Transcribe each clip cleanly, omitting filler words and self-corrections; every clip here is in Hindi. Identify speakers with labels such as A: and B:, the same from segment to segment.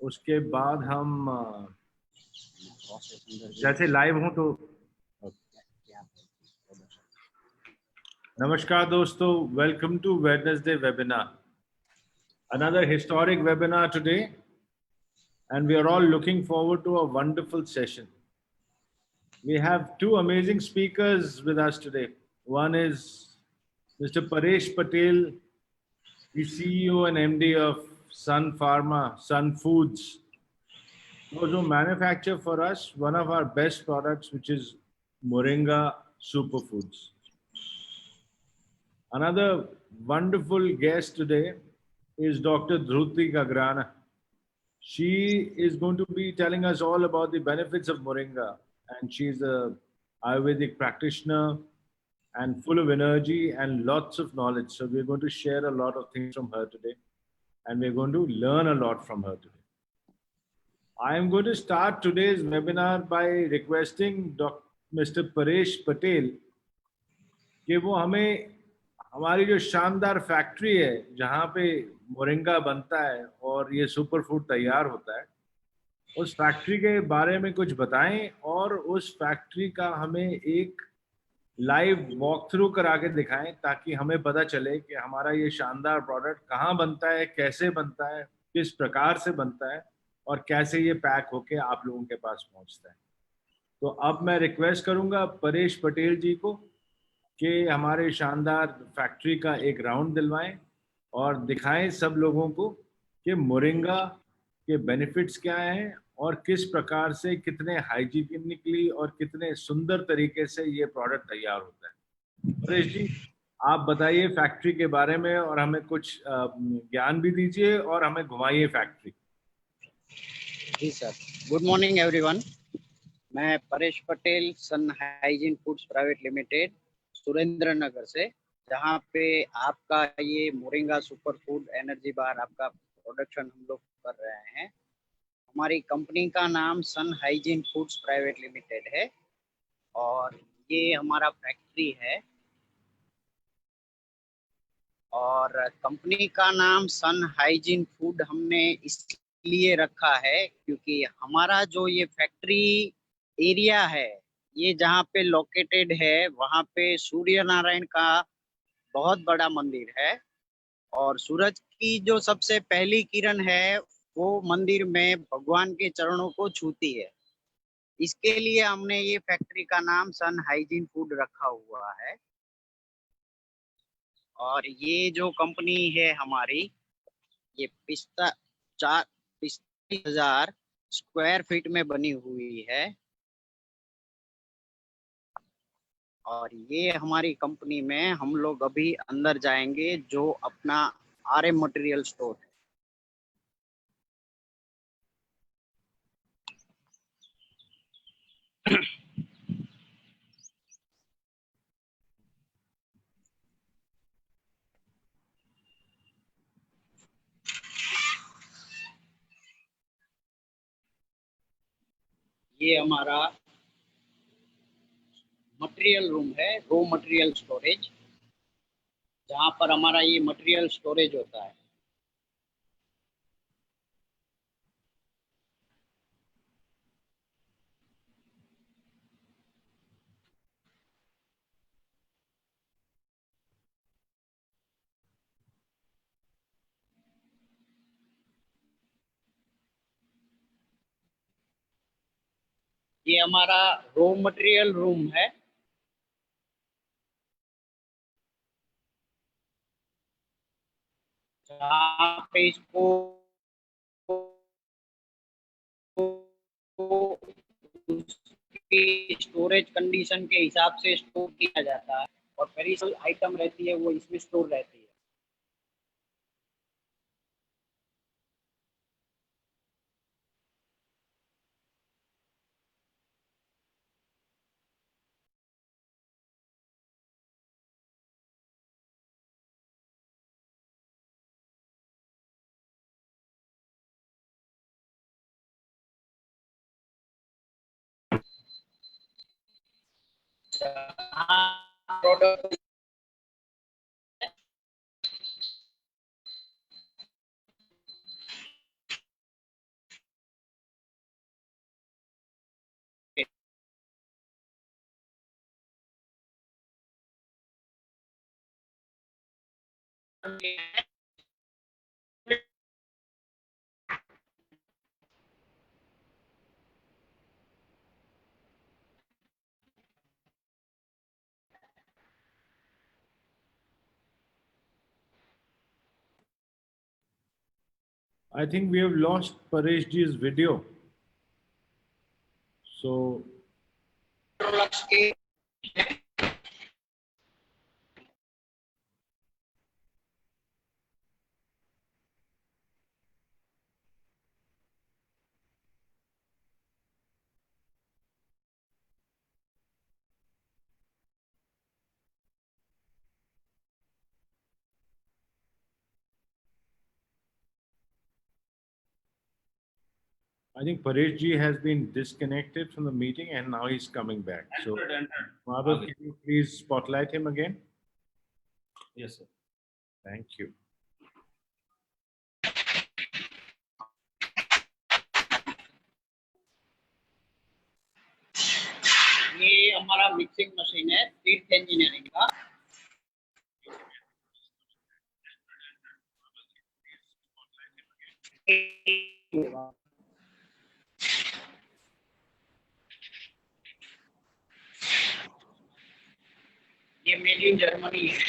A: उसके बाद हम जैसे लाइव हूं तो नमस्कार दोस्तों, welcome to Wednesday webinar. Another historic webinar today, and we are all looking forward to a wonderful session. We have two amazing speakers with us today. One is Mr. Paresh Patel, the CEO and MD of Sun Pharma, Sun Foods. Those who manufacture for us one of our best products, which is Moringa Superfoods. Another wonderful guest today is Dr. Dhruti Gagrana. She is going to be telling us all about the benefits of Moringa, and she's a Ayurvedic practitioner and full of energy and lots of knowledge. So we're going to share a lot of things from her today, and we're going to learn a lot from her today. I am going to start today's webinar by requesting Mr. Paresh Patel कि वो हमें हमारी जो शानदार फैक्ट्री है जहाँ पे मोरिंगा बनता है और ये सुपर फूड तैयार होता है, उस फैक्ट्री के बारे में कुछ बताएं और उस फैक्ट्री का हमें एक लाइव वॉक थ्रू करा के दिखाएं ताकि हमें पता चले कि हमारा ये शानदार प्रोडक्ट कहाँ बनता है, कैसे बनता है, किस प्रकार से बनता है और कैसे ये पैक होके आप लोगों के पास पहुंचता है. तो अब मैं रिक्वेस्ट करूंगा परेश पटेल जी को कि हमारे शानदार फैक्ट्री का एक राउंड दिलवाएं और दिखाएं सब लोगों को कि मोरिंगा के बेनिफिट्स क्या हैं और किस प्रकार से कितने हाइजीनिकली और कितने सुंदर तरीके से ये प्रोडक्ट तैयार होता है. परेश जी, आप बताइए फैक्ट्री के बारे में और हमें कुछ ज्ञान भी दीजिए और हमें घुमाइए फैक्ट्री.
B: जी सर, गुड मॉर्निंग एवरीवन. मैं Paresh Patel, sun hygiene foods private limited, Surendranagar से, जहाँ पे आपका ये moringa super food energy bar आपका प्रोडक्शन हम लोग कर रहे हैं. हमारी कंपनी का नाम Sun hygiene foods private Limited है और ये हमारा फैक्ट्री है. और कंपनी का नाम सन हाइजीन फूड हमने इसलिए रखा है क्योंकि हमारा जो ये फैक्ट्री एरिया है, ये जहाँ पे लोकेटेड है, वहाँ पे सूर्य नारायण का बहुत बड़ा मंदिर है और सूरज की जो सबसे पहली किरण है वो मंदिर में भगवान के चरणों को छूती है. इसके लिए हमने ये फैक्ट्री का नाम सन हाइजीन फूड रखा हुआ है. और ये जो कंपनी है हमारी, ये 45,000 स्क्वायर फीट में बनी हुई है. और ये हमारी कंपनी में हम लोग अभी अंदर जाएंगे जो अपना RM मटेरियल स्टोर है. ये हमारा मटेरियल रूम है, रो मटेरियल स्टोरेज, जहाँ पर हमारा ये मटेरियल स्टोरेज होता है. ये हमारा रो मटेरियल रूम है. जहाँ पे इसको उसकी स्टोरेज कंडीशन के हिसाब से स्टोर किया जाता है और पेरिशेबल आइटम रहती है वो इसमें स्टोर रहती है. Product
A: I think we have lost Paresh ji's video. So I think Paresh ji has been disconnected from the meeting and now he's coming back. So Madhav, can you please spotlight him again?
C: Yes, sir.
A: Thank you.
B: ये हमारा मिक्सिंग मशीन है तीर्थ इंजीनियरिंग का। ये मेड इन जर्मनी है।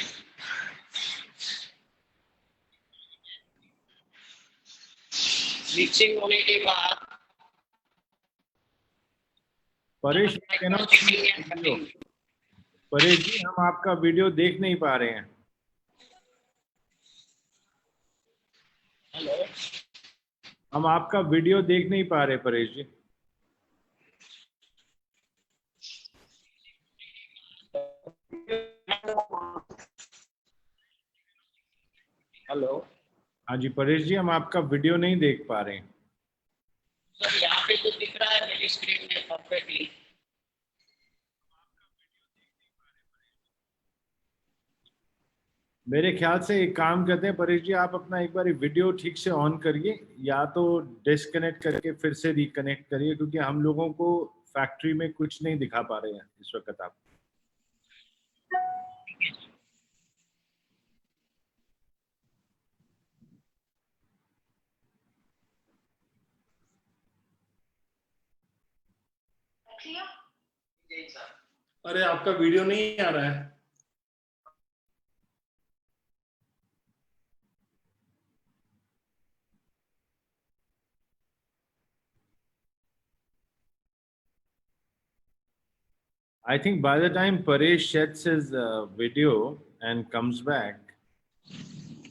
B: मिक्सिंग होने के बाद
A: Paresh cannot see video. Paresh जी हम आपका वीडियो देख नहीं पा रहे हैं।
B: हेलो,
A: हम आपका वीडियो देख नहीं पा रहे परेश जी।
B: हेलो
A: हाँ जी परेश जी हम आपका वीडियो नहीं देख पा रहे हैं।
B: सर, यहाँ पे तो दिख रहा है मेरी स्क्रीन में परफेक्टली।
A: मेरे ख्याल से एक काम करते हैं परेश जी, आप अपना एक बार वीडियो ठीक से ऑन करिए या तो डिस्कनेक्ट करके फिर से रिकनेक्ट करिए, क्योंकि हम लोगों को फैक्ट्री में कुछ नहीं दिखा पा रहे हैं इस वक्त आप।
C: अरे आपका वीडियो नहीं आ रहा है।
A: I think by the time Paresh sheds his video and comes back,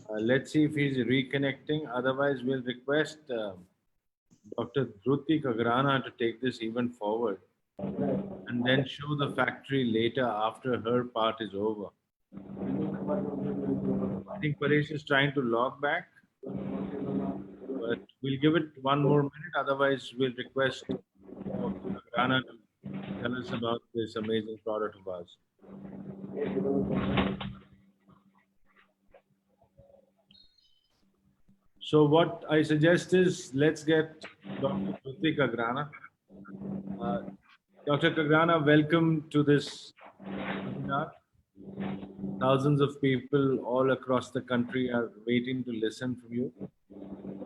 A: let's see if he's reconnecting. Otherwise, we'll request Dr. Dhruti Kagrana to take this even forward and then show the factory later after her part is over. I think Paresh is trying to log back, but we'll give it one more minute. Otherwise, we'll request Dr. Kagrana to tell us about this amazing product of ours. So what I suggest is let's get Dr. Dhruti Kagrana. Dr. Kagrana, welcome to this webinar. Thousands of people all across the country are waiting to listen from you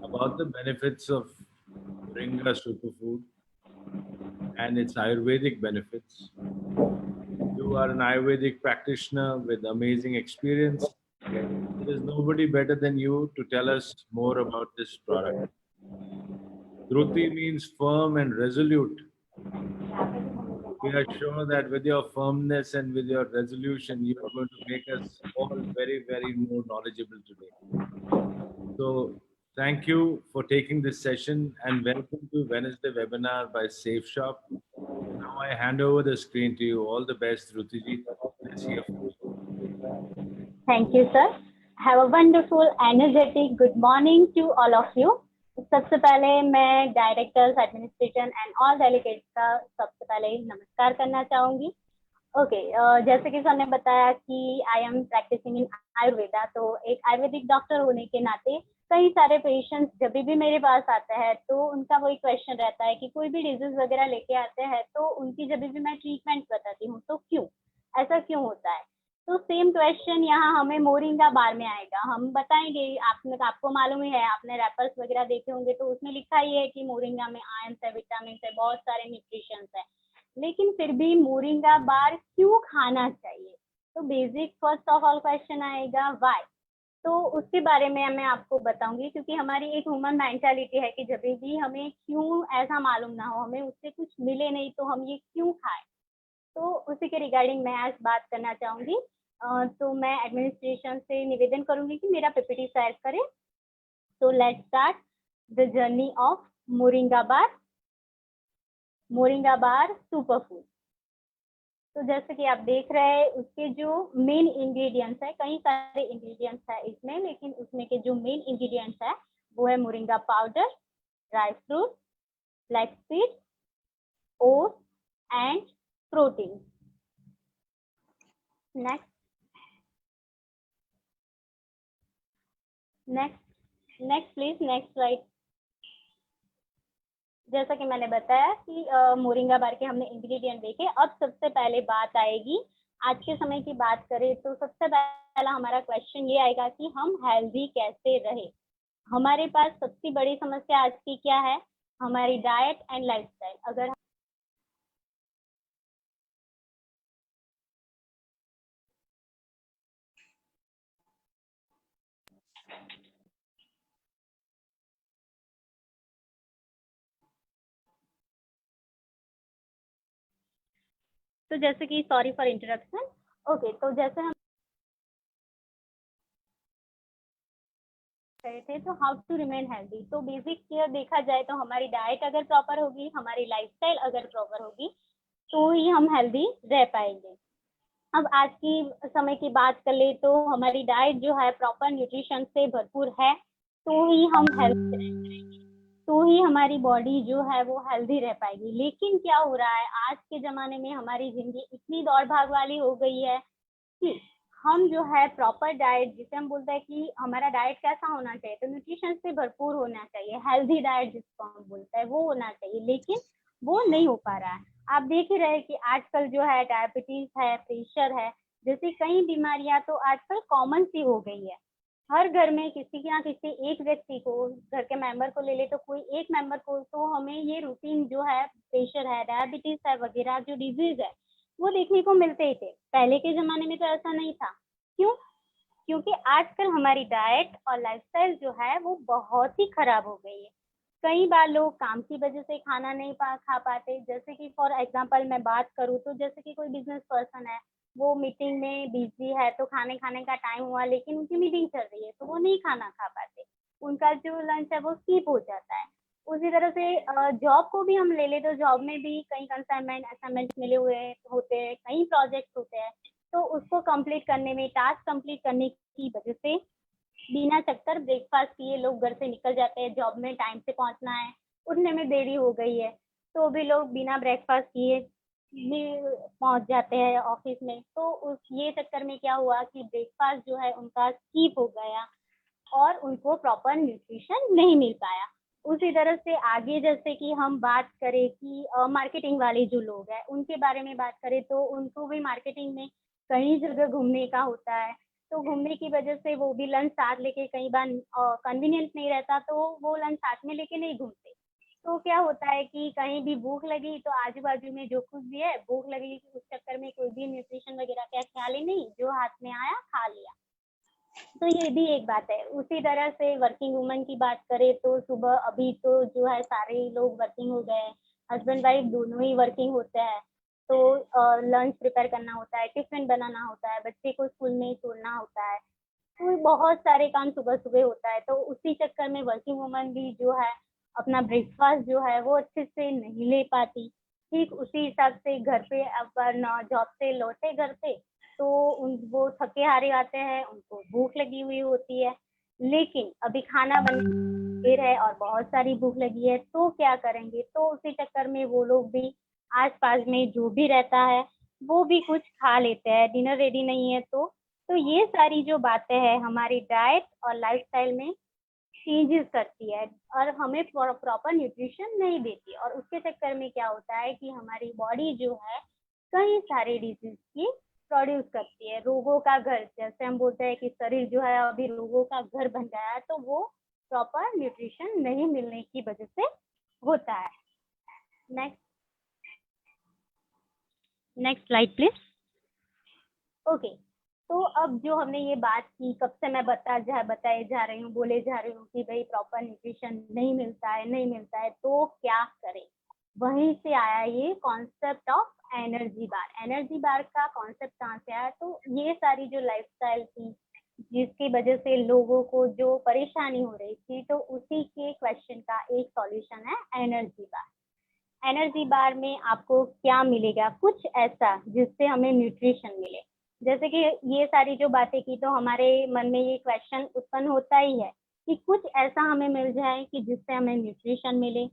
A: about the benefits of Moringa superfood and its Ayurvedic benefits. You are an Ayurvedic practitioner with amazing experience. There is nobody better than you to tell us more about this product. Dhruti means firm and resolute. We are sure that with your firmness and with your resolution, you are going to make us all very, very more knowledgeable today. So thank you for taking this session and welcome to Wednesday webinar by Safe Shop. Now I hand over the screen to you. All the best, Dhruti ji. Let's hear from you.
D: Thank you, sir. Have a wonderful, energetic good morning to all of you. सबसे पहले मैं directors, administration and all delegates का सबसे पहले नमस्कार करना चाहूंगी। ओके, जैसे कि सर ने बताया कि आई एम प्रैक्टिसिंग इन आयुर्वेदा, तो एक आयुर्वेदिक डॉक्टर होने के नाते कई सारे पेशेंट्स जब भी मेरे पास आते हैं तो उनका वही क्वेश्चन रहता है कि कोई भी डिजीज वगैरह लेके आते हैं तो उनकी जब भी मैं ट्रीटमेंट बताती हूँ तो क्यों ऐसा क्यों होता है। तो सेम क्वेश्चन यहाँ हमें मोरिंगा बार में आएगा। हम बताएंगे, आपको मालूम ही है, आपने रैपर्स वगैरह देखे होंगे तो उसमें लिखा ही है कि मोरिंगा में आयरन है, विटामिन है, बहुत सारे न्यूट्रिशन है। लेकिन फिर भी मोरिंगा बार क्यों खाना चाहिए? तो basic first of all question आएगा व्हाई। तो उसके बारे में मैं आपको बताऊंगी, क्योंकि हमारी एक ह्यूमन मेंटालिटी है कि जब भी हमें क्यों ऐसा मालूम ना हो, हमें उससे कुछ मिले नहीं तो हम ये क्यों खाएं। तो उसी के रिगार्डिंग मैं आज बात करना चाहूंगी। तो मैं एडमिनिस्ट्रेशन से निवेदन करूंगी कि मेरा पीपीटी शेयर करें। तो let's start the journey of moringa bar. Moringa bar super food. तो जैसे कि आप देख रहे हैं, उसके जो मेन इंग्रेडिएंट्स है, कई सारे इंग्रेडिएंट्स है इसमें, लेकिन उसमें के जो मेन इंग्रेडिएंट्स है वो है moringa powder, dry fruit, flax seed, oats and protein. Next please, next slide. जैसा कि मैंने बताया कि मोरिंगा बार के हमने इंग्रेडिएंट देखे। अब सबसे पहले बात आएगी, आज के समय की बात करें तो सबसे पहला हमारा क्वेश्चन ये आएगा कि हम हेल्दी कैसे रहे। हमारे पास सबसे बड़ी समस्या आज की क्या है? हमारी डाइट एंड लाइफस्टाइल। अगर तो जैसे कि, सॉरी फॉर इंटरप्शन। ओके, तो जैसे हम कहे थे, तो हाउ टू रिमेन हेल्दी। तो बेसिक केयर देखा जाए तो हमारी डाइट अगर प्रॉपर होगी, हमारी लाइफस्टाइल अगर प्रॉपर होगी, तो ही हम हेल्दी रह पाएंगे। अब आज की समय की बात कर ले तो हमारी डाइट जो है प्रॉपर न्यूट्रिशन से भरपूर है, तो ही हम हेल्दी रहेंगे, तो ही हमारी बॉडी जो है वो हेल्दी रह पाएगी। लेकिन क्या हो रहा है, आज के जमाने में हमारी जिंदगी इतनी दौड़ भाग वाली हो गई है कि हम जो है प्रॉपर डाइट, जिसे हम बोलते हैं कि हमारा डाइट कैसा होना चाहिए, तो न्यूट्रिशन से भरपूर होना चाहिए, हेल्दी डाइट जिसको हम बोलते हैं वो होना चाहिए, लेकिन वो नहीं हो पा रहा है। आप देख ही रहे कि आजकल जो है डायबिटीज है, प्रेशर है, जैसी कई बीमारियां तो आजकल कॉमन सी हो गई है। हर घर में किसी ना किसी एक व्यक्ति को, घर के मेंबर को ले ले तो कोई एक मेंबर को तो हमें ये रूटीन जो है, प्रेशर है, डायबिटीज है वगैरह जो डिजीज है वो देखने को मिलते ही थे। पहले के जमाने में तो ऐसा नहीं था। क्यों? क्योंकि आजकल हमारी डाइट और लाइफस्टाइल जो है वो बहुत ही खराब हो गई है। कई बार लोग काम की वजह से खाना नहीं खा पाते। जैसे कि फॉर एग्जांपल मैं बात करूँ तो जैसे कि कोई बिजनेस पर्सन है, वो मीटिंग में बिजी है, तो खाने का टाइम हुआ लेकिन उनकी मीटिंग चल रही है तो वो नहीं खाना खा पाते, उनका जो लंच है वो स्किप हो जाता है। उसी तरह से जॉब को भी हम ले ले तो जॉब में भी कई असाइनमेंट मिले हुए होते हैं, कई प्रोजेक्ट्स होते हैं, तो उसको कंप्लीट करने में, टास्क कंप्लीट करने की वजह से बिना चक्कर ब्रेकफास्ट किए लोग घर से निकल जाते हैं। जॉब में टाइम से पहुंचना है, उठने में देरी हो गई है, तो भी लोग बिना ब्रेकफास्ट किए भी पहुंच जाते हैं ऑफिस में। तो उस ये चक्कर में क्या हुआ कि ब्रेकफास्ट जो है उनका स्किप हो गया और उनको प्रॉपर न्यूट्रिशन नहीं मिल पाया। उसी तरह से आगे जैसे कि हम बात करें कि मार्केटिंग वाले जो लोग हैं उनके बारे में बात करें तो उनको भी मार्केटिंग में कई जगह घूमने का होता है, तो घूमने की वजह से वो भी लंच साथ लेके, कई बार कन्वीनियंट नहीं रहता तो वो लंच साथ में लेके नहीं घूमते। तो क्या होता है कि कहीं भी भूख लगी तो आजू बाजू में जो कुछ भी है भूख लगी, उस चक्कर में कोई भी न्यूट्रिशन वगैरह का ख्याल ही नहीं, जो हाथ में आया खा लिया। तो ये भी एक बात है। उसी तरह से वर्किंग वुमन की बात करें तो सुबह, अभी तो जो है सारे लोग वर्किंग हो गए हैं, हस्बैंड वाइफ दोनों ही वर्किंग होते हैं, तो लंच प्रिपेयर करना होता है, टिफिन बनाना होता है, बच्चे को स्कूल में छोड़ना होता है, तो बहुत सारे काम सुबह सुबह होता है। तो उसी चक्कर में वर्किंग वुमन भी जो है अपना ब्रेकफास्ट जो है वो अच्छे से नहीं ले पाती। ठीक उसी हिसाब से घर पे अपन जॉब से लौटे घर पे तो वो थके हारे आते हैं, उनको भूख लगी हुई होती है, लेकिन अभी खाना बन देर है और बहुत सारी भूख लगी है, तो क्या करेंगे? तो उसी चक्कर में वो लोग भी आसपास में जो भी रहता है वो भी कुछ खा लेते हैं, डिनर रेडी नहीं है तो ये सारी जो बातें हैं हमारी डाइट और लाइफस्टाइल में चेंजेस करती है और हमें प्रॉपर न्यूट्रिशन नहीं देती, और उसके चक्कर में क्या होता है कि हमारी बॉडी जो है कई सारे डिजीज की प्रोड्यूस करती है, रोगों का घर, जैसे हम बोलते हैं कि शरीर जो है अभी रोगों का घर बन गया है, तो वो प्रॉपर न्यूट्रिशन नहीं मिलने की वजह से होता है। Next slide please. ओके, तो अब जो हमने ये बात की, कब से मैं बताए जा रही हूँ, बोले जा रही हूँ कि भाई प्रॉपर न्यूट्रिशन नहीं मिलता है, तो क्या करें। वहीं से आया ये concept of energy bar. Energy bar का कॉन्सेप्ट कहाँ से आया, तो ये सारी जो लाइफस्टाइल थी जिसकी वजह से लोगों को जो परेशानी हो रही थी, तो उसी के क्वेश्चन का एक सॉल्यूशन है एनर्जी बार। एनर्जी बार में आपको क्या मिलेगा, कुछ ऐसा जिससे हमें न्यूट्रिशन मिले। जैसे कि ये सारी जो बातें की, तो हमारे मन में ये क्वेश्चन उत्पन्न होता ही है कि कुछ ऐसा हमें मिल जाए कि जिससे हमें न्यूट्रिशन मिले।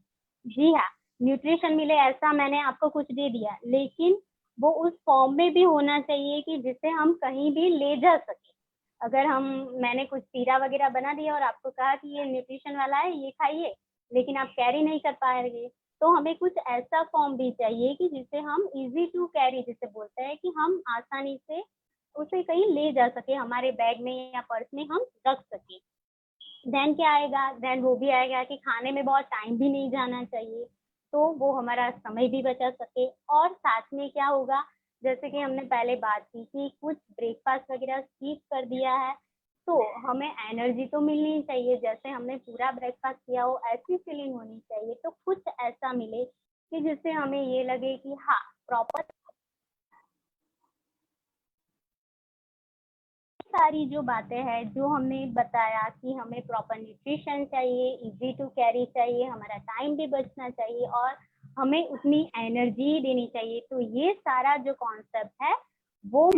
D: जी हाँ, न्यूट्रिशन मिले ऐसा मैंने आपको कुछ दे दिया, लेकिन वो उस फॉर्म में भी होना चाहिए कि जिससे हम कहीं भी ले जा सके। अगर मैंने कुछ सीरा वगैरह बना दिया और आपको कहा कि ये न्यूट्रिशन वाला है, ये खाइए, लेकिन आप कैरी नहीं कर पाएंगे, तो हमें कुछ ऐसा फॉर्म भी चाहिए कि जिससे हम इजी टू कैरी, जिसे बोलते हैं कि हम आसानी से उसे कहीं ले जा सके, हमारे बैग में या पर्स में हम रख सके। देन क्या आएगा, देन वो भी आएगा कि खाने में बहुत टाइम भी नहीं जाना चाहिए, तो वो हमारा समय भी बचा सके। और साथ में क्या होगा, जैसे कि हमने पहले बात की कि कुछ ब्रेकफास्ट वगैरह स्किप कर दिया है, तो हमें एनर्जी तो मिलनी चाहिए, जैसे हमने पूरा ब्रेकफास्ट किया हो ऐसी फीलिंग होनी चाहिए। तो कुछ ऐसा मिले कि जिससे हमें ये लगे कि हाँ प्रॉपर सारी जो बातें हैं जो हमने बताया कि हमें प्रॉपर न्यूट्रिशन चाहिए, इजी टू कैरी चाहिए, हमारा टाइम भी बचना चाहिए और हमें उतनी एनर्जी देनी चाहिए। तो ये सारा जो कॉन्सेप्ट है, वो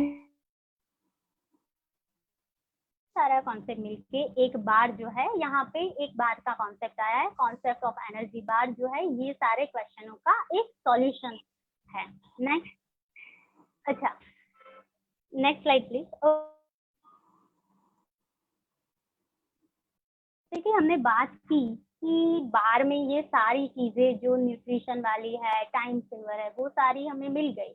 D: सारा कॉन्सेप्ट मिलके एक बार जो है, यहाँ पे एक बार का कॉन्सेप्ट आया है, कॉन्सेप्ट ऑफ एनर्जी बार जो है, ये सारे क्वेश्चनों का एक सॉल्यूशन है। नेक्स्ट, अच्छा नेक्स्ट स्लाइड प्लीज। देखिए, हमने बात की कि बार में ये सारी चीजें जो न्यूट्रिशन वाली है, टाइम सेवर है, वो सारी हमें मिल गई,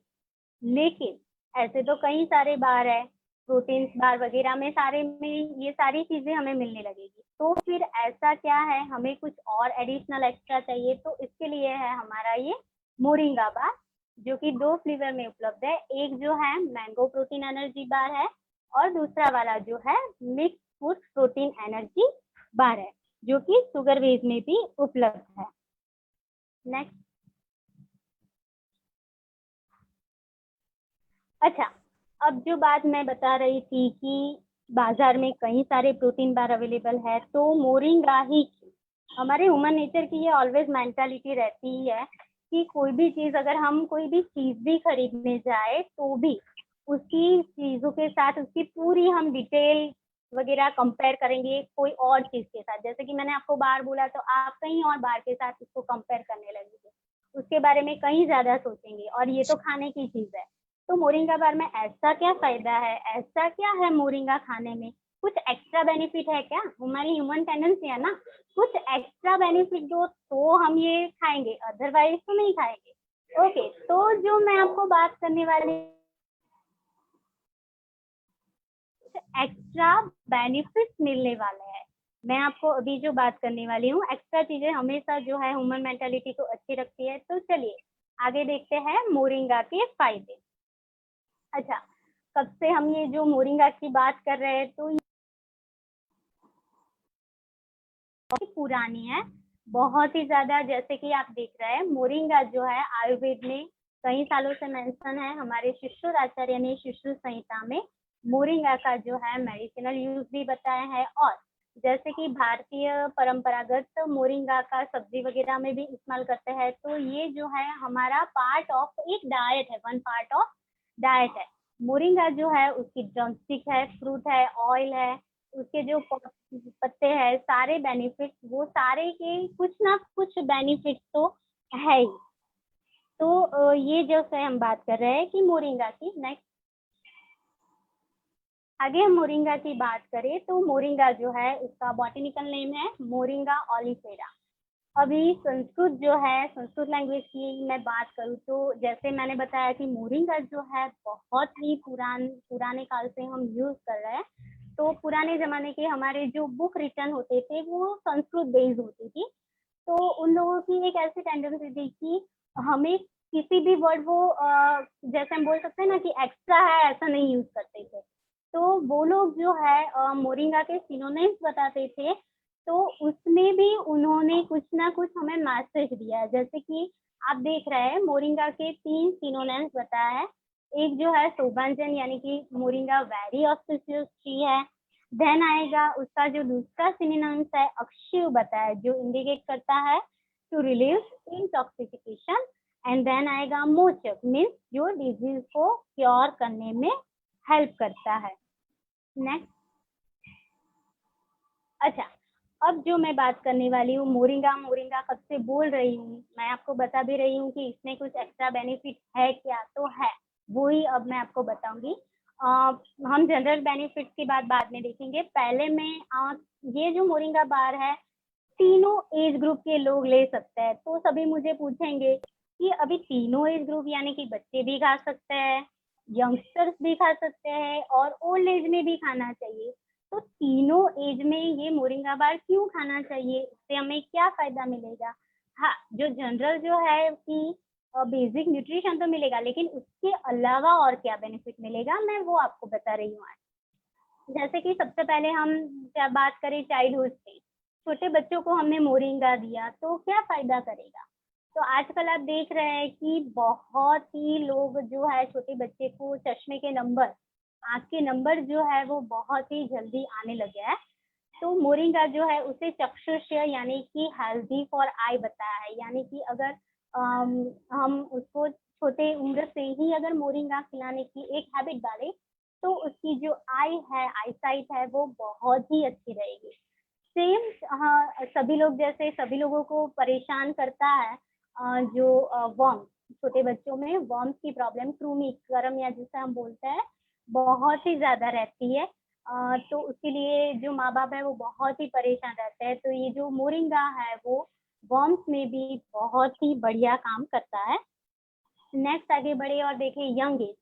D: लेकिन ऐसे तो कई सारे बार है, प्रोटीन बार वगैरह में सारे में ये सारी चीजें हमें मिलने लगेगी। तो फिर ऐसा क्या है, हमें कुछ और एडिशनल एक्स्ट्रा चाहिए, तो इसके लिए है हमारा ये मोरिंगा बार, जो कि 2 फ्लेवर में उपलब्ध है। एक जो है मैंगो प्रोटीन एनर्जी बार है, और दूसरा वाला जो है mix food protein energy bar है, जो कि शुगर बेस में भी उपलब्ध है। नेक्स्ट, अच्छा, अब जो बात मैं बता रही थी कि बाजार में कई सारे प्रोटीन बार अवेलेबल है, तो मोरिंगा ही, हमारे ह्यूमन नेचर की ये ऑलवेज मेंटालिटी रहती ही है कि कोई भी चीज, अगर हम कोई भी चीज भी खरीदने जाए, तो भी उसकी चीजों के साथ उसकी पूरी हम डिटेल वगैरह कंपेयर करेंगे कोई और चीज के साथ। जैसे कि मैंने आपको बार बोला, तो आप कहीं और बार के साथ इसको कंपेयर करने लगेंगे, उसके बारे में कहीं ज्यादा सोचेंगे, और ये तो खाने की चीज है। तो मोरिंगा बार में ऐसा क्या फायदा है, ऐसा क्या है मोरिंगा खाने में, कुछ एक्स्ट्रा बेनिफिट है क्या? हमारी ह्यूमन टेंडेंसी है ना, कुछ एक्स्ट्रा बेनिफिट दो तो हम ये खाएंगे, अदरवाइज तो नहीं खाएंगे। ओके, तो जो मैं आपको बात करने वाली एक्स्ट्रा बेनिफिट मिलने वाले हैं, मैं आपको अभी जो बात करने वाली हूँ, एक्स्ट्रा चीजें हमेशा जो है ह्यूमन मेंटालिटी को अच्छी रखती है। तो चलिए आगे देखते हैं मोरिंगा के फायदे। अच्छा, कब से हम ये जो मोरिंगा की बात कर रहे हैं, तो ये पुरानी है, बहुत ही ज्यादा। जैसे कि आप देख रहे हैं, मोरिंगा जो है आयुर्वेद में कई सालों से मेंशन है, हमारे शिष्योराचार्य ने शिशु संहिता में मोरिंगा का जो है मेडिसिनल यूज भी बताया है। और जैसे कि भारतीय परंपरागत मोरिंगा का सब्जी वगैरह में भी इस्तेमाल करते हैं, तो ये जो है हमारा पार्ट ऑफ एक डाइट है, वन पार्ट ऑफ डाइट है। मोरिंगा जो है उसकी ड्रमस्टिक है, फ्रूट है, ऑयल है, उसके जो पत्ते हैं, सारे बेनिफिट, वो सारे के कुछ ना कुछ बेनिफिट तो है ही। तो ये जो से हम बात कर रहे हैं कि मोरिंगा की। नेक्स्ट, आगे हम मोरिंगा की बात करें, तो मोरिंगा जो है उसका बॉटनिकल नेम है मोरिंगा ऑलिफेरा। अभी संस्कृत जो है, संस्कृत लैंग्वेज की मैं बात करूँ तो जैसे मैंने बताया कि मोरिंगा जो है बहुत ही पुराने काल से हम यूज कर रहे हैं। तो पुराने जमाने के हमारे जो बुक रिटर्न होते थे वो संस्कृत बेस्ड होती थी। तो उन लोगों की एक ऐसी टेंडेंसी थी कि हमें किसी भी वर्ड वो जैसे हम बोल सकते हैं ना कि एक्स्ट्रा है ऐसा नहीं यूज करते थे। तो वो लोग जो है मोरिंगा के सिनोनिम्स बताते थे। तो उसमें भी उन्होंने कुछ ना कुछ हमें मैसेज दिया है। जैसे कि आप देख रहे हैं मोरिंगा के 3 सिनोनिम्स बताया है। एक जो है शोभांजन यानी कि मोरिंगा वेरी ऑस्पिशियस ट्री है। देन आएगा उसका जो दूसरा सिनोनिम्स है अक्षय बताया जो इंडिकेट करता है टू रिलीव इंटॉक्सिफिकेशन। एंड देन आएगा मोचक मीन्स जो डिजीज को क्योर करने में हेल्प करता है। नेक्स्ट, अच्छा, अब जो मैं बात करने वाली हूँ मोरिंगा कब से बोल रही हूँ, मैं आपको बता भी रही हूँ कि इसमें कुछ एक्स्ट्रा बेनिफिट है क्या, तो है वो ही अब मैं आपको बताऊंगी। हम जनरल बेनिफिट्स की बात बाद में देखेंगे। पहले मैं ये जो मोरिंगा बार है तीनों एज ग्रुप के लोग ले सकते हैं। तो सभी मुझे पूछेंगे कि अभी तीनों एज ग्रुप यानी कि बच्चे भी खा सकते हैं, यंगस्टर्स भी खा सकते हैं और ओल्ड एज में भी खाना चाहिए। तो तीनों एज में ये मोरिंगा बार क्यों खाना चाहिए, इससे हमें क्या फायदा मिलेगा? हाँ, जो जनरल जो है कि बेसिक न्यूट्रिशन तो मिलेगा, लेकिन उसके अलावा और क्या बेनिफिट मिलेगा मैं वो आपको बता रही हूँ आज। जैसे कि सबसे पहले हम क्या बात करें चाइल्डहुड से, छोटे बच्चों को हमने मोरिंगा दिया तो क्या फायदा करेगा? तो आजकल आप देख रहे हैं कि बहुत ही लोग जो है छोटे बच्चे को चश्मे के नंबर, आँख के नंबर जो है वो बहुत ही जल्दी आने लगे हैं। तो मोरिंगा जो है उसे चक्षुष्य यानी कि हेल्दी फॉर आई बताया है। यानी कि अगर हम उसको छोटे उम्र से ही अगर मोरिंगा खिलाने की एक हैबिट डालें तो उसकी जो आई है, आई साइट है, वो बहुत ही अच्छी रहेगी। सेम हाँ, सभी लोग जैसे सभी लोगों को परेशान करता है जो वर्म, छोटे बच्चों में वर्म्स की प्रॉब्लम, कृमि क्रम या जिसे हम बोलते हैं, बहुत ही ज्यादा रहती है। तो उसके लिए जो माँ बाप है वो बहुत ही परेशान रहते हैं। तो ये जो मोरिंगा है वो वर्म्स में भी बहुत ही बढ़िया काम करता है। नेक्स्ट आगे बढ़े और देखें यंग एज।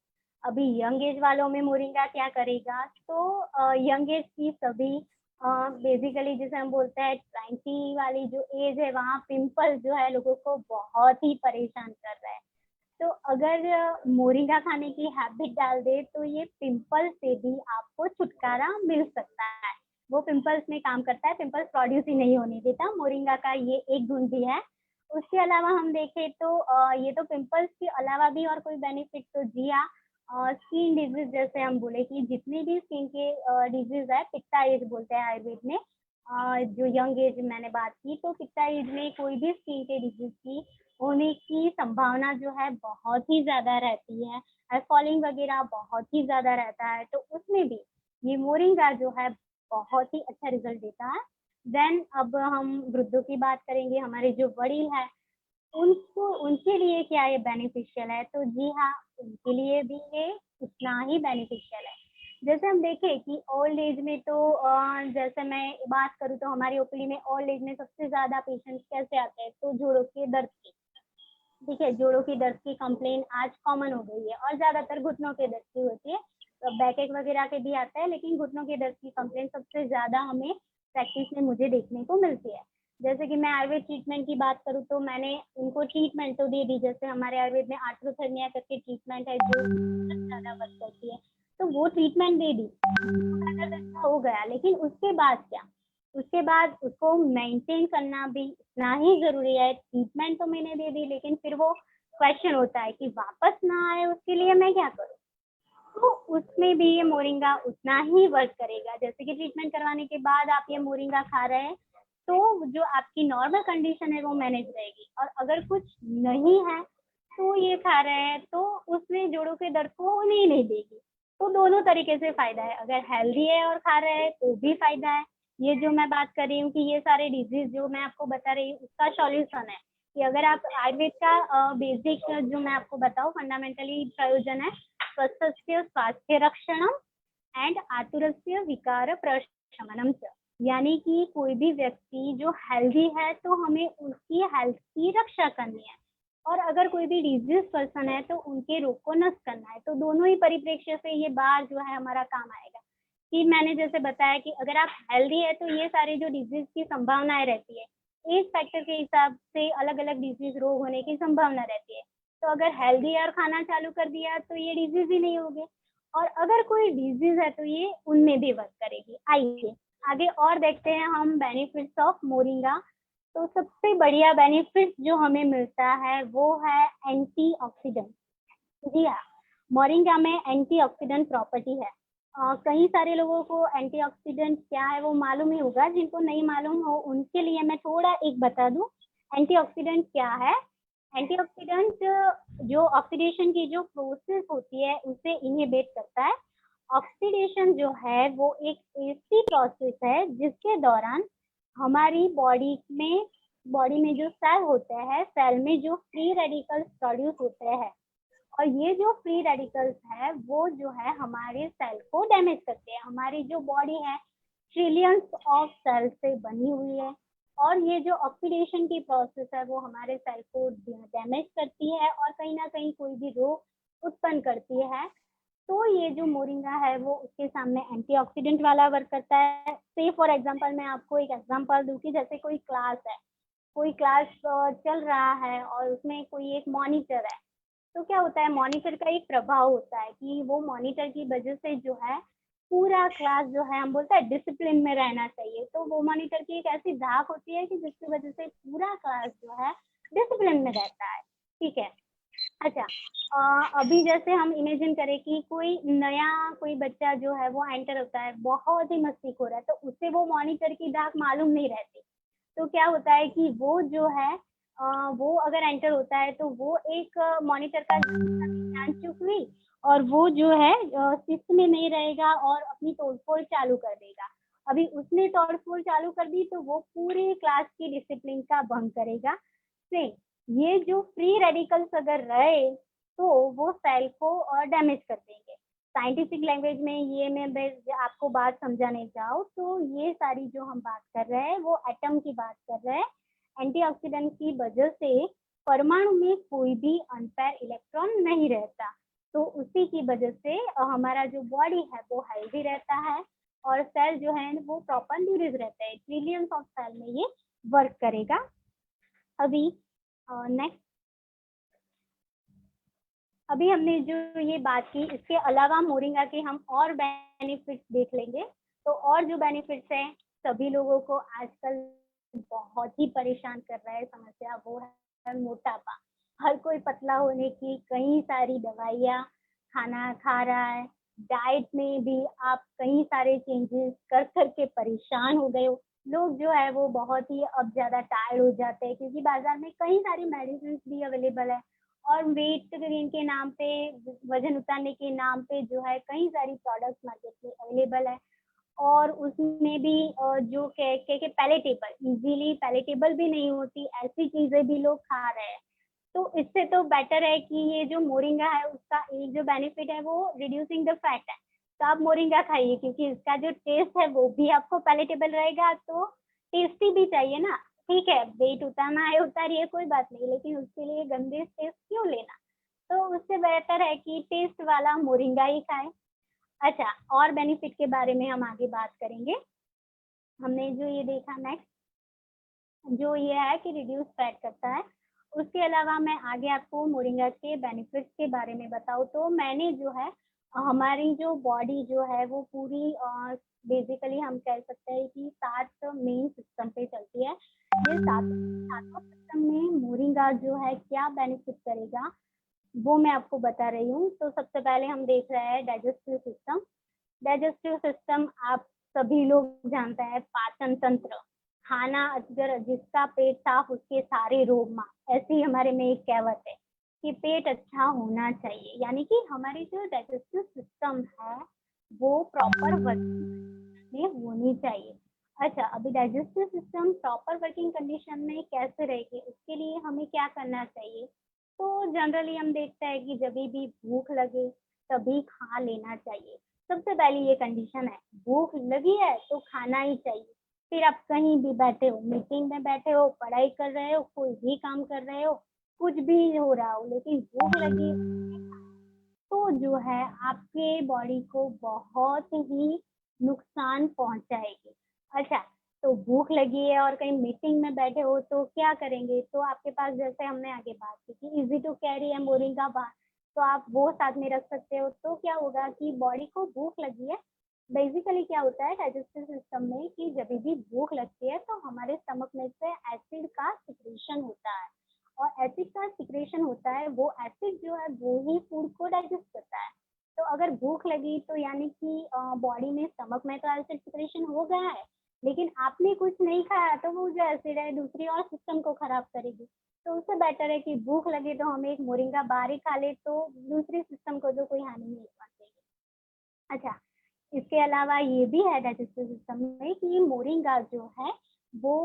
D: अभी यंग एज वालों में मोरिंगा क्या करेगा, तो यंग एज की सभी बेसिकली जिसे हम बोलते हैं 20 वाली जो एज है वहाँ पिंपल जो है लोगों को बहुत ही परेशान कर रहा है। तो अगर मोरिंगा खाने की हैबिट डाल दे तो ये पिंपल से भी आपको छुटकारा मिल सकता है। वो पिंपल्स में काम करता है, पिंपल्स प्रोड्यूस ही नहीं होने देता, मोरिंगा का ये एक गुण भी है। उसके अलावा हम देखें तो ये तो पिंपल्स के अलावा भी और कोई बेनिफिट, तो जी हाँ, स्किन डिजीज जैसे हम बोले कि जितनी भी स्किन के डिजीज है, पित्ता एज बोलते हैं आयुर्वेद में। जो यंग एज मैंने बात की, तो पित्ता एज में कोई भी स्किन के डिजीज की होने की संभावना जो है बहुत ही ज्यादा रहती है, हेयर फॉलिंग वगैरह बहुत ही ज्यादा रहता है। तो उसमें भी ये मोरिंगा जो है बहुत ही अच्छा रिजल्ट देता है। देन अब हम वृद्धों की बात करेंगे, हमारे जो वडील है उनको, उनके लिए क्या ये बेनिफिशियल है, तो जी हाँ, उनके लिए भी ये उतना ही बेनिफिशियल है। जैसे हम देखें कि ओल्ड एज में तो जैसे मैं बात करूँ तो हमारी ओपीडी में ओल्ड एज में सबसे ज्यादा पेशेंट्स कैसे आते हैं, तो जोड़ों के दर्द की, ठीक है, जोड़ों की दर्द की कंप्लेन आज कॉमन हो गई है और ज्यादातर घुटनों के दर्द की होती है। तो बैक वगैरह के भी आता है, लेकिन घुटनों के दर्द की कंप्लेन सबसे ज्यादा हमें प्रैक्टिस में मुझे देखने को मिलती है। जैसे कि मैं आयुर्वेद ट्रीटमेंट की बात करूँ तो मैंने उनको ट्रीटमेंट तो दे दी। जैसे हमारे आयुर्वेद में आर्थ्रोथर्निया करके ट्रीटमेंट है जो ज्यादा वर्क करती है, तो वो ट्रीटमेंट दे दी, अच्छा हो गया। लेकिन उसके बाद क्या, उसके बाद उसको मेंटेन करना भी इतना ही जरूरी है। ट्रीटमेंट तो मैंने दे दी, लेकिन फिर वो क्वेश्चन होता है कि वापस ना आए उसके लिए मैं क्या करूँ। तो उसमें भी ये मोरिंगा उतना ही वर्क करेगा। जैसे कि ट्रीटमेंट करवाने के बाद आप ये मोरिंगा खा रहे हैं तो जो आपकी नॉर्मल कंडीशन है वो मैनेज रहेगी, और अगर कुछ नहीं है तो ये खा रहे हैं तो उसमें जोड़ों के दर्द को होने ही नहीं देगी। तो दोनों तरीके से फायदा है, अगर हेल्दी है और खा रहे हैं तो भी फायदा है। ये जो मैं बात कर रही हूँ कि ये सारे डिजीज जो मैं आपको बता रही हूँ उसका सॉल्यूशन है कि अगर आप आयुर्वेद का बेसिक जो मैं आपको बताऊँ फंडामेंटली प्रयोजन है स्वस्थस्य स्वास्थ्य रक्षणम एंड आतुरस्य विकार प्रशमनम च। यानी कि कोई भी व्यक्ति जो हेल्दी है तो हमें उसकी हेल्थ की रक्षा करनी है, और अगर कोई भी डिजीज पर्सन है तो उनके रोग को नष्ट करना है। तो दोनों ही परिप्रेक्ष्य से ये बार जो है हमारा काम आएगा कि मैंने जैसे बताया कि अगर आप हेल्दी है तो ये सारे जो डिजीज की संभावनाएं रहती है, एज फैक्टर के हिसाब से अलग अलग डिजीज रोग होने की संभावना रहती है। तो अगर हेल्दी और खाना चालू कर दिया तो ये डिजीज ही नहीं होगी, और अगर कोई डिजीज है तो ये उनमें भी वर्क करेगी। आइए आगे और देखते हैं हम बेनिफिट्स ऑफ मोरिंगा। तो सबसे बढ़िया बेनिफिट जो हमें मिलता है वो है एंटीऑक्सीडेंट। जी हाँ, मोरिंगा में एंटीऑक्सीडेंट प्रॉपर्टी है। कई सारे लोगों को एंटीऑक्सीडेंट क्या है वो मालूम ही होगा, जिनको नहीं मालूम हो उनके लिए मैं थोड़ा एक बता दूं एंटीऑक्सीडेंट क्या है। एंटीऑक्सीडेंट जो ऑक्सीडेशन की जो प्रोसेस होती है उसे इनहिबिट करता है। ऑक्सीडेशन जो है वो एक ऐसी प्रोसेस है जिसके दौरान हमारी बॉडी में जो सेल होते हैं, सेल में जो फ्री रेडिकल्स प्रोड्यूस होते हैं, और ये जो फ्री रेडिकल्स है वो जो है हमारे सेल को डैमेज करते हैं। हमारी जो बॉडी है ट्रिलियंस ऑफ सेल से बनी हुई है, और ये जो ऑक्सीडेशन की प्रोसेस है वो हमारे सेल को डैमेज करती है और कहीं ना कहीं कोई भी रोग उत्पन्न करती है। तो ये जो मोरिंगा है वो उसके सामने एंटीऑक्सीडेंट वाला वर्क करता है। से फॉर एग्जांपल मैं आपको एक एग्जांपल दूं कि जैसे कोई क्लास है, कोई क्लास चल रहा है और उसमें कोई एक मॉनिटर है, तो क्या होता है मॉनिटर का एक प्रभाव होता है कि वो मॉनिटर की वजह से जो है पूरा क्लास जो है हम बोलते हैं डिसिप्लिन में रहना चाहिए। तो वो मॉनिटर की एक ऐसी धाक होती है कि जिसकी वजह से पूरा क्लास जो है डिसिप्लिन में रहता है। ठीक है। अच्छा, अभी जैसे हम इमेजिन करें कि कोई बच्चा जो है वो एंटर होता है, बहुत ही मस्तीखोर है, तो उसे वो मॉनिटर की डाक मालूम नहीं रहती। तो क्या होता है कि वो जो है वो अगर एंटर होता है तो वो एक मॉनिटर का जान चूक हुई, और वो जो है शिस्त में नहीं रहेगा और अपनी तोड़फोड़ चालू कर देगा। अभी उसने तोड़फोड़ चालू कर दी तो वो पूरी क्लास की डिसिप्लिन का भंग करेगा। से ये जो फ्री रेडिकल्स अगर रहे तो वो सेल को डैमेज कर देंगे। साइंटिफिक लैंग्वेज में ये मैं आपको बात समझाने जाऊँ तो ये सारी जो हम बात कर रहे हैं वो एटम की बात कर रहे हैं। एंटीऑक्सीडेंट की वजह से परमाणु में कोई भी अनपेयर इलेक्ट्रॉन नहीं रहता, तो उसी की वजह से हमारा जो बॉडी है वो हेल्दी रहता है, और सेल जो है वो प्रॉपर न्यूट्रिश रहते हैं। ट्रिलियंस ऑफ सेल में ये वर्क करेगा। अभी नेक्स्ट, अभी हमने जो ये बात की इसके अलावा मोरिंगा के हम और बेनिफिट्स देख लेंगे। तो और जो बेनिफिट्स हैं सभी लोगों को आजकल बहुत ही परेशान कर रहा है समस्या, वो है मोटापा। हर कोई पतला होने की कई सारी दवाइयाँ खाना खा रहा है। डाइट में भी आप कई सारे चेंजेस कर करके परेशान हो गए हो। लोग जो है वो बहुत ही अब ज़्यादा टायर्ड हो जाते हैं क्योंकि बाजार में कई सारी मेडिसिन भी अवेलेबल है, और वेट गेन के नाम पे, वजन उतारने के नाम पे जो है कई सारी प्रोडक्ट्स मार्केट में अवेलेबल है, और उसमें भी जो के पैलेटेबल, इजीली पैलेटेबल भी नहीं होती, ऐसी चीजें भी लोग खा रहे हैं। तो इससे तो बेटर है कि ये जो मोरिंगा है उसका एक जो बेनिफिट है वो रिड्यूसिंग द फैट है। तो आप मोरिंगा खाइए क्योंकि इसका जो टेस्ट है वो भी आपको पैलेटेबल रहेगा, तो टेस्टी भी चाहिए ना। ठीक है, वेट उतारना है उतारिए, कोई बात नहीं, लेकिन उसके लिए गंदे टेस्ट क्यों लेना। तो उससे बेहतर है कि टेस्ट वाला मोरिंगा ही खाएं। अच्छा, और बेनिफिट के बारे में हम आगे बात करेंगे। हमने जो ये देखा नेक्स्ट, जो ये है कि रिड्यूस फैट करता है। उसके अलावा मैं आगे आपको मोरिंगा के बेनिफिट्स के बारे में बताऊँ तो मैंने जो है हमारी जो बॉडी जो है वो पूरी बेसिकली हम कह सकते हैं कि 7 मेन सिस्टम पे चलती है। ये सातों सिस्टम में मोरिंगा जो है क्या बेनिफिट करेगा वो मैं आपको बता रही हूँ। तो सबसे पहले हम देख रहे हैं डाइजेस्टिव सिस्टम। डाइजेस्टिव सिस्टम आप सभी लोग जानते हैं, पाचन तंत्र। खाना अगर जिसका पेट साफ उसके सारे रोग माफ, ऐसी हमारे में एक कहावत है कि पेट अच्छा होना चाहिए, यानी कि हमारी जो डाइजेस्टिव सिस्टम है वो प्रॉपर वर्किंग में होनी चाहिए। अच्छा, अभी digestive system proper working condition में कैसे रहेगी उसके लिए हमें क्या करना चाहिए। तो जनरली हम देखते हैं कि जब भी भूख लगे तभी खा लेना चाहिए। सबसे पहली ये कंडीशन है, भूख लगी है तो खाना ही चाहिए। फिर आप कहीं भी बैठे हो, मीटिंग में बैठे हो, पढ़ाई कर रहे हो, कोई भी काम कर रहे हो, कुछ भी हो रहा हो, लेकिन भूख लगी तो जो है आपके बॉडी को बहुत ही नुकसान पहुंचाएगी। अच्छा, तो भूख लगी है और कहीं मीटिंग में बैठे हो तो क्या करेंगे? तो आपके पास, जैसे हमने आगे बात की कि इजी टू कैरी है मोरिंगा बार, तो आप वो साथ में रख सकते हो। तो क्या होगा कि बॉडी को भूख लगी है, बेसिकली क्या होता है डाइजेस्टिव सिस्टम में कि जब भी भूख लगती है तो हमारे स्टमक में से एसिड का सिक्रेशन होता है, और एसिड का सिक्रेशन होता है, वो एसिड जो है वो ही फूड को डाइजेस्ट करता है। तो अगर भूख लगी तो यानी कि बॉडी में, स्टमक में तो एसिड सिक्रेशन हो गया है, लेकिन आपने कुछ नहीं खाया तो वो जो एसिड है दूसरी और सिस्टम को खराब करेगी। तो उससे बेटर है कि भूख लगे तो हम एक मोरिंगा बार ही खा ले, तो दूसरी सिस्टम को तो कोई हानि नहीं पहुंचेगी। अच्छा, इसके अलावा ये भी है डाइजेस्टिव सिस्टम में कि मोरिंगा जो है वो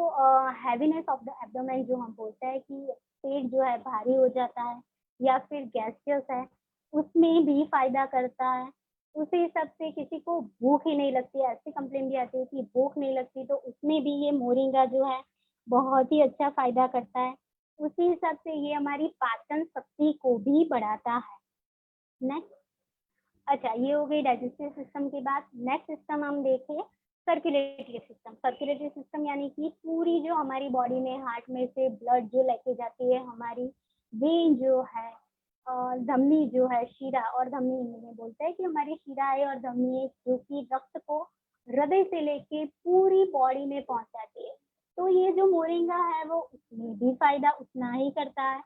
D: हैवीनेस ऑफ द एब्डोमेन, जो हम बोलते हैं कि पेट जो है भारी हो जाता है या फिर गैसियस है, उसमें भी फायदा करता है। उसी हिसाब से किसी को भूख ही नहीं लगती, ऐसी कंप्लेन भी आती है कि भूख नहीं लगती, तो उसमें भी ये मोरिंगा जो है बहुत ही अच्छा फायदा करता है। उसी हिसाब से ये हमारी पाचन शक्ति को भी बढ़ाता है। नेक्स्ट, अच्छा ये हो गई डाइजेस्टिव सिस्टम की बात। नेक्स्ट सिस्टम हम देखें सर्कुलेटरी सिस्टम। सर्कुलेटरी सिस्टम यानी कि पूरी जो हमारी बॉडी में हार्ट में से ब्लड जो लेके जाती है, हमारी वेन जो है, धमनी जो है, शिरा और धमनी में बोलते हैं कि हमारी शिरा है और धमनी है, जो कि रक्त को हृदय से लेके पूरी बॉडी में पहुंचाती है। तो ये जो मोरिंगा है वो उसमें भी फायदा उतना ही करता है।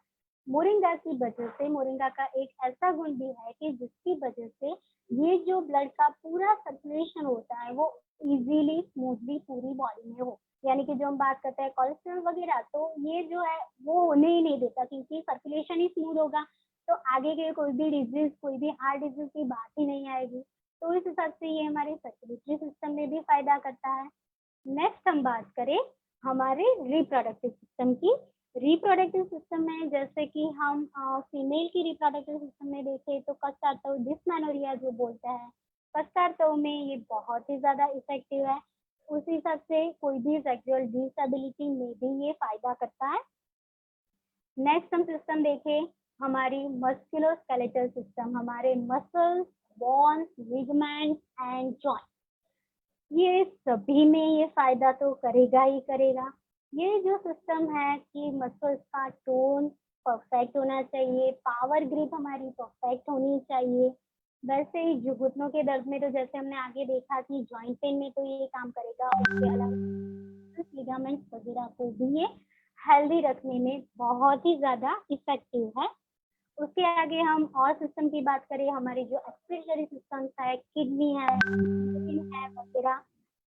D: मोरिंगा की वजह से, मोरिंगा का एक ऐसा गुण भी है कि जिसकी वजह से ये जो ब्लड का पूरा सर्कुलेशन होता है वो इजीली स्मूथली पूरी बॉडी में हो। यानी कि जो हम बात करते हैं कोलेस्ट्रॉल वगैरह, तो ये जो है वो होने ही नहीं देता, क्योंकि सर्कुलेशन ही स्मूथ होगा तो आगे के कोई भी डिजीज, कोई भी हार्ट डिजीज की बात ही नहीं आएगी। तो इस हिसाब से ये हमारे सर्कुलेटरी सिस्टम में भी फायदा करता है। नेक्स्ट हम बात करें हमारे रिप्रोडक्टिव सिस्टम की। रिप्रोडक्टिव सिस्टम में जैसे कि हम फीमेल की रिप्रोडक्टिव सिस्टम में देखें तो कस्टार्टव डिस्मेनोरिया जो बोलते हैं, कस्टार्टव में ये बहुत ही ज़्यादा इफेक्टिव है। उसी हिसाब से कोई भी सेक्सुअल डिसेबिलिटी में भी ये फायदा करता है। नेक्स्ट हम सिस्टम देखें हमारी मस्कुलोस्केलेटल सिस्टम, हमारे muscles, bones, ligaments and joint, ये सभी में ये फायदा तो करेगा ही करेगा। ये जो सिस्टम है कि मसल्स का टोन परफेक्ट होना चाहिए, पावर ग्रिप हमारी परफेक्ट होनी चाहिए। वैसे ही जो घुटनों के दर्द में, तो जैसे हमने आगे देखा कि जॉइंट पेन में तो ये काम करेगा। उसके अलावा लिगामेंट्स वगैरह को भी ये हेल्दी रखने में बहुत ही ज़्यादा इफेक्टिव है। उसके आगे हम और सिस्टम की बात करें, हमारी जो एक्सक्रीटरी सिस्टम्स है, किडनी है, यूरिन है वगैरह,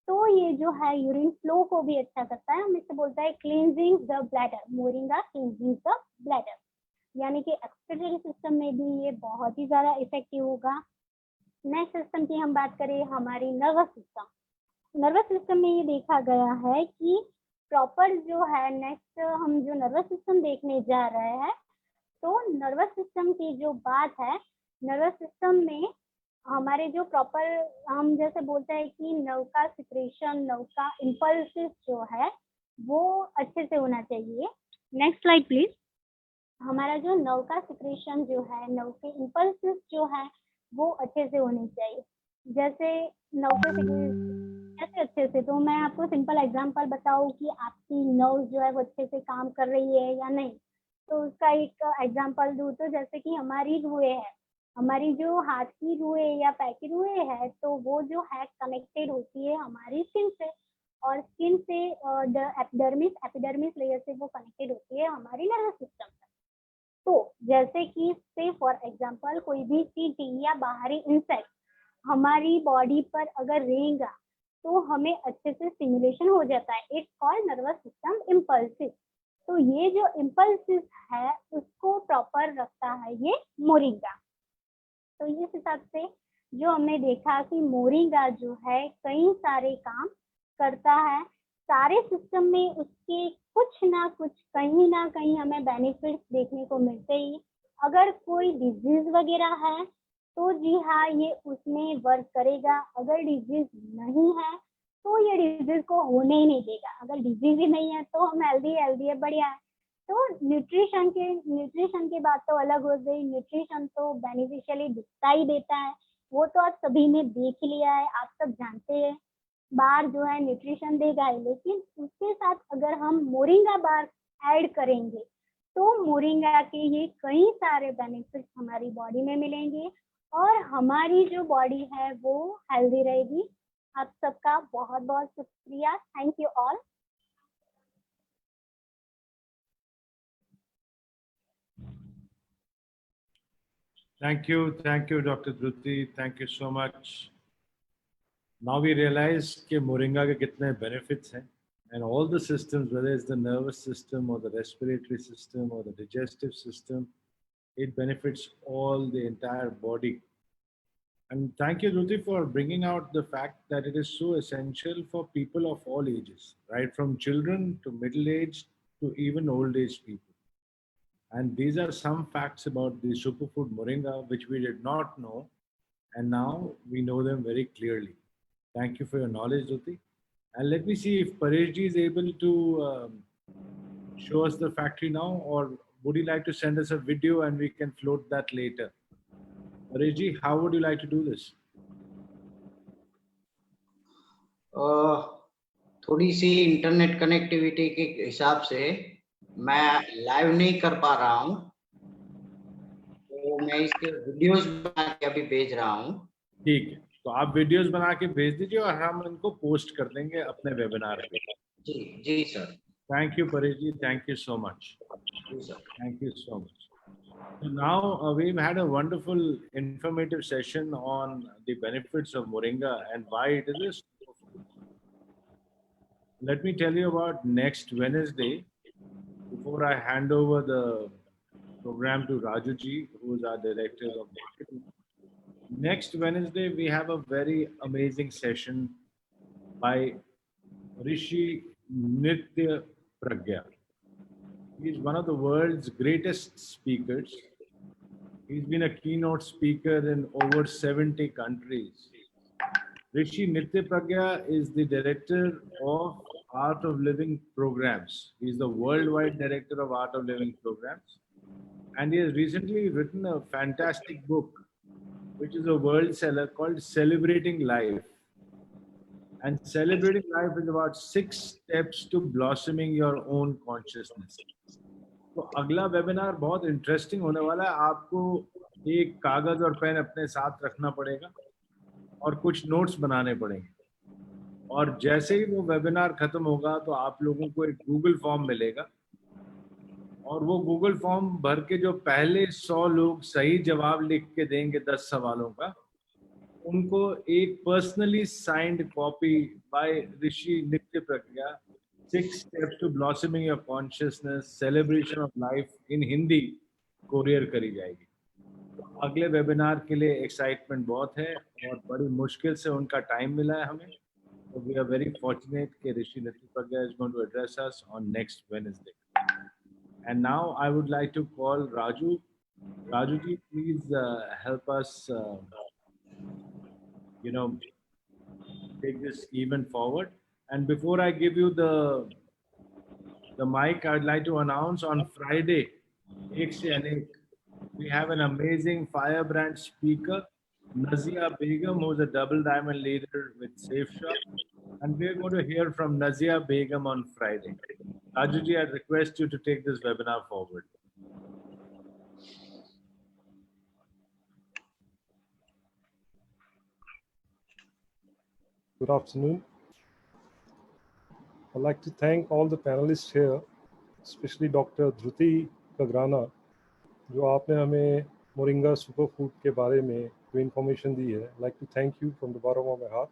D: तो ये जो है यूरिन फ्लो को भी अच्छा करता है। हम इसे बोलते हैं cleansing the bladder, moringa cleansing the bladder, यानी कि एक्सक्रीटरी सिस्टम में भी ये बहुत ही ज़्यादा इफेक्टिव होगा। नेक्स्ट सिस्टम की हम बात करें हमारी नर्वस सिस्टम। नर्वस सिस्टम में ये देखा गया है कि प्रॉपर जो है, नेक्स्ट हम जो नर्वस सिस्टम देखने जा रहे हैं, तो नर्वस सिस्टम की जो बात है, नर्वस सिस्टम में हमारे जो प्रॉपर, हम जैसे बोलते हैं कि नर्व का सिक्रेशन, नर्व का इम्पल्सिस जो है वो अच्छे से होना चाहिए। Next slide please. हमारा जो नर्व का सिक्रेशन जो है, नर्व के इम्पल्सिस जो है वो अच्छे से होने चाहिए। जैसे नर्व के कैसे अच्छे से, तो मैं आपको सिंपल एग्जांपल बताऊं कि आपकी नर्व जो है वो अच्छे से काम कर रही है या नहीं। तो उसका एक एग्जांपल दूं तो जैसे कि हमारी रुएं है, हमारी जो हाथ की रुएं या पैर की रुएं है, तो वो जो है कनेक्टेड होती है हमारी स्किन से, और स्किन से एपिडर्मिस लेयर से वो कनेक्टेड होती है हमारी नर्वस सिस्टम से। तो जैसे कि से फॉर एग्जांपल कोई भी चींटी या बाहरी इंसेक्ट हमारी बॉडी पर अगर रहेगा तो हमें अच्छे से स्टिमुलेशन हो जाता है। It's called nervous system impulses. तो ये जो इम्पल्सिस है उसको प्रॉपर रखता है ये मोरिंगा। तो इस हिसाब से जो हमने देखा कि मोरिंगा जो है कई सारे काम करता है, सारे सिस्टम में उसके कुछ ना कुछ, कहीं ना कहीं हमें बेनिफिट्स देखने को मिलते ही। अगर कोई डिजीज वगैरह है तो जी हाँ ये उसमें वर्क करेगा, अगर डिजीज नहीं है तो ये डिजीज को होने ही नहीं देगा। अगर डिजीज ही नहीं है तो हम हेल्दी है, बढ़िया है। तो न्यूट्रिशन की बात तो अलग हो गई। न्यूट्रिशन तो बेनिफिशियली दिखता ही देता है, वो तो आप सभी ने देख लिया है, आप सब जानते हैं। बार जो है न्यूट्रिशन देगा ही, लेकिन उसके साथ अगर हम मोरिंगा बार ऐड करेंगे तो मोरिंगा के ये कई सारे बेनिफिट्स हमारी बॉडी में मिलेंगे और हमारी जो बॉडी है वो हेल्दी रहेगी। आप सबका बहुत बहुत शुक्रिया। Thank you all.
A: Thank you, Dr. Dhruti. Thank you so much. Now we realize कि मोरिंगा के कितने benefits हैं, and all the systems, whether it's the nervous system or the respiratory system or the digestive system, it benefits all the entire body. And thank you, Dhruti, for bringing out the fact that it is so essential for people of all ages, right from children to middle-aged to even old-age people. And these are some facts about the superfood moringa which we did not know, and now we know them very clearly. Thank you for your knowledge, Dhruti. And let me see if Pareshji is able to show us the factory now, or would you like to send us a video and we can float that later? Pareshji, how would you like to do this?
B: थोड़ी सी इंटरनेट कनेक्टिविटी के हिसाब से मैं लाइव नहीं कर पा रहा हूँ, तो मैं इसके वीडियोस बना के अभी भेज रहा हूँ।
A: ठीक है, तो आप वीडियोस बना के भेज दीजिए और हम इनको पोस्ट कर देंगे अपने वेबिनार पे।
B: जी sir.
A: Thank you, Pareshji. Thank you so much.
B: जी sir.
A: Thank you so much. So now we've had a wonderful informative session on the benefits of moringa and why it is a superfood. Let me tell you about next Wednesday. Before I hand over the program to Raju ji, who is our director of marketing. Next Wednesday, we have a very amazing session by Rishi Nitya Pragya. He is one of the world's greatest speakers. He's been a keynote speaker in over 70 countries. Rishi Nitya Pragya is the director of Art of Living programs. He's the worldwide director of Art of Living programs. And he has recently written a fantastic book, which is a world seller, called Celebrating Life. And Celebrating Life is about 6 steps to blossoming your own consciousness. तो अगला वेबिनार बहुत इंटरेस्टिंग होने वाला है। आपको एक कागज और पेन अपने साथ रखना पड़ेगा और कुछ नोट्स बनाने पड़ेंगे, और जैसे ही वो वेबिनार खत्म होगा तो आप लोगों को एक गूगल फॉर्म मिलेगा, और वो गूगल फॉर्म भर के जो पहले 100 लोग सही जवाब लिख के देंगे 10 सवालों का, उनको एक पर्सनली साइंड कॉपी बाय ऋषि नित्य प्रज्ञा 6 steps to blossoming your consciousness, celebration of life in Hindi courier करी जाएगी। तो अगले वेबिनार के लिए एक्साइटमेंट बहुत है और बड़ी मुश्किल से उनका टाइम मिला है हमें। So we are very fortunate that Rishi Nitya Pragya is going to address us on next Wednesday. And now I would like to call Raju. Raju ji, please help us, take this event forward. And before I give you the mic, I'd like to announce on Friday, Ek Se Anek, we have an amazing firebrand speaker, Nazia Begum, who's a double diamond leader with Safe Shop. And we're going to hear from Nazia Begum on Friday. Raju ji, I request you to take this webinar forward.
E: Good afternoon. I'd like to thank all the panelists here, especially Dr. Dhruti Kagrana, जो आपने हमें मोरिंगा सुपर फूड के बारे में जो इन्फॉर्मेशन दी है. I'd like to thank you from the bottom of my heart.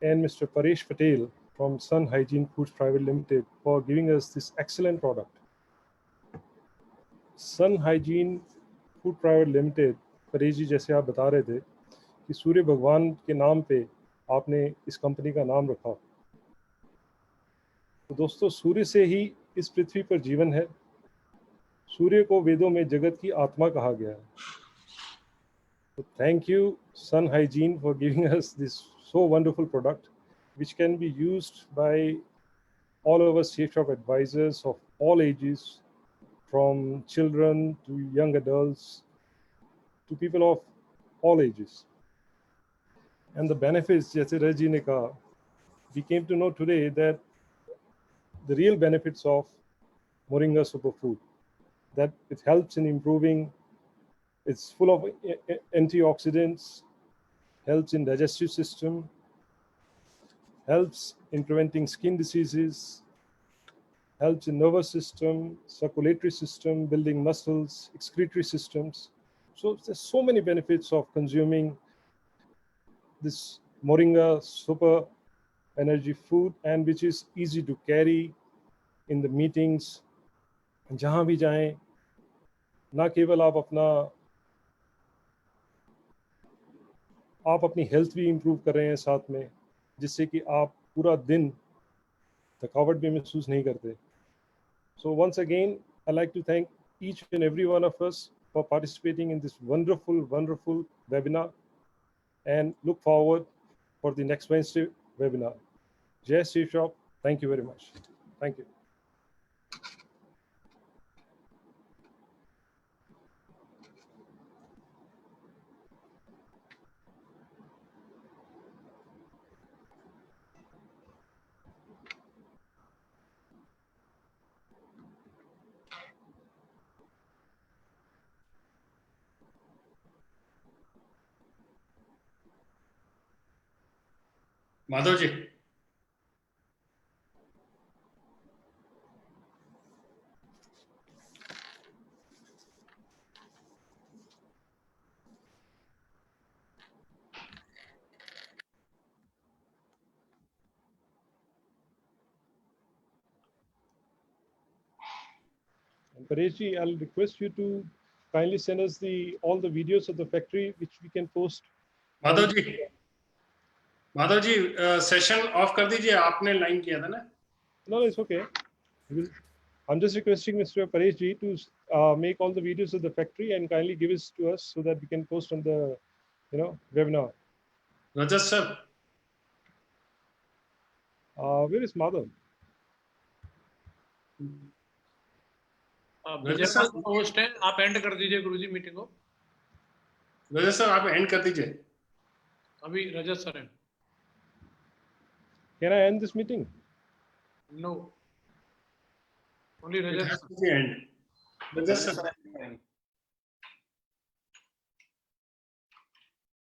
E: And Mr. Paresh Patel from Sun Hygiene Foods Private Limited for giving us this excellent product. Sun Hygiene Food Private Limited, Paresh जी जैसे आप बता रहे थे कि सूर्य भगवान के नाम पे आपने इस कंपनी का नाम रखा. तो दोस्तों, सूर्य से ही इस पृथ्वी पर जीवन है. सूर्य को वेदों में जगत की आत्मा कहा गया है. तो thank you Sun Hygiene for giving us this so wonderful product. which can be used by all of us Safe Shop advisors of all ages, from children to young adults to people of all ages. And the benefits, जैसे रजी ने कहा, we came to know today that the real benefits of Moringa superfood, that it helps in improving, it's full of antioxidants, helps in digestive system, helps in preventing skin diseases, helps in nervous system, circulatory system, building muscles, excretory systems. So there's so many benefits of consuming this Moringa super energy food, and which is easy to carry in the meetings. जहाँ भी जाएं, ना केवल आप अपनी हेल्थ भी इम्प्रूव कर रहे हैं साथ में, जिससे कि आप पूरा दिन थकावट भी महसूस नहीं करते. So once again, I'd like to thank each and every one of us for participating in this wonderful, wonderful webinar, and look forward for the next Wednesday webinar. Jai Safe Shop. Thank you very much. Thank you.
C: Madhav ji.
E: And Pareshji, I'll request you to kindly send us all the videos of the factory, which we can post.
C: Madhav ji session off कर दीजिए, आपने लाइन किया था ना.
E: No, it's okay. I'm just requesting Mr. Pareshji to make all the videos of the factory and kindly give it to us so that we can post on the, webinar.
C: Rajat sir.
E: Where is Madhav?
C: Rajat sir
F: host है, आप एंड कर दीजिए गुरुजी मीटिंग को.
C: रजत सर आप एंड कर दीजिए.
F: अभी रजत सर हैं.
E: Can I end this meeting?
F: No. Only Rajat.
C: It has to be end. Rajat sir.